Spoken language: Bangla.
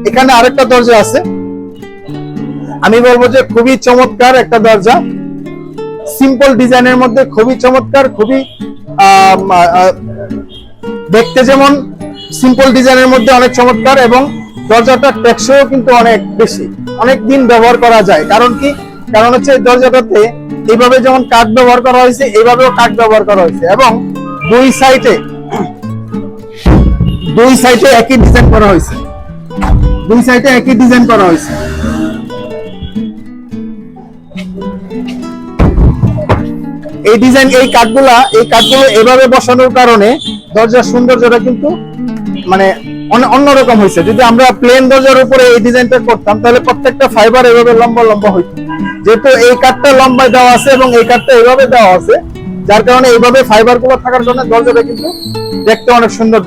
এখানে আরেকটা দরজা আছে, আমি বলবো যে খুবই চমৎকার একটা দরজা, সিম্পল ডিজাইনের মধ্যে খুবই চমৎকার, খুবই দেখতে যেমন সিম্পল ডিজাইনের মধ্যে অনেক চমৎকার, এবং দরজাটা টেকসইও কিন্তু অনেক বেশি, অনেক দিন ব্যবহার করা যায়। কারণ কি, কারণ হচ্ছে দরজাটাতে এইভাবে যেমন কাঠ ব্যবহার করা হয়েছে, এইভাবেও কাঠ ব্যবহার করা হয়েছে, এবং দুই সাইডে একই ডিজাইন করা হয়েছে, দুই সাইডে একই ডিজাইন করা হয়েছে। এই ডিজাইন, এই কাঠগুলো এভাবে বসানোর কারণে দরজার সৌন্দর্যটা কিন্তু মানে অন্যরকম হয়েছে। যদি আমরা প্লেন দরজার উপরে এই ডিজাইনটা করতাম তাহলে প্রত্যেকটা ফাইবার এভাবে লম্বা লম্বা হইতো। যেহেতু এই কাঠটা লম্বায় দেওয়া আছে এবং এই কাঠটা এইভাবে দেওয়া আছে, যার কারণে এইভাবে ফাইবার গুলো থাকার কারণে দরজাটা কিন্তু দেখতে অনেক সুন্দর।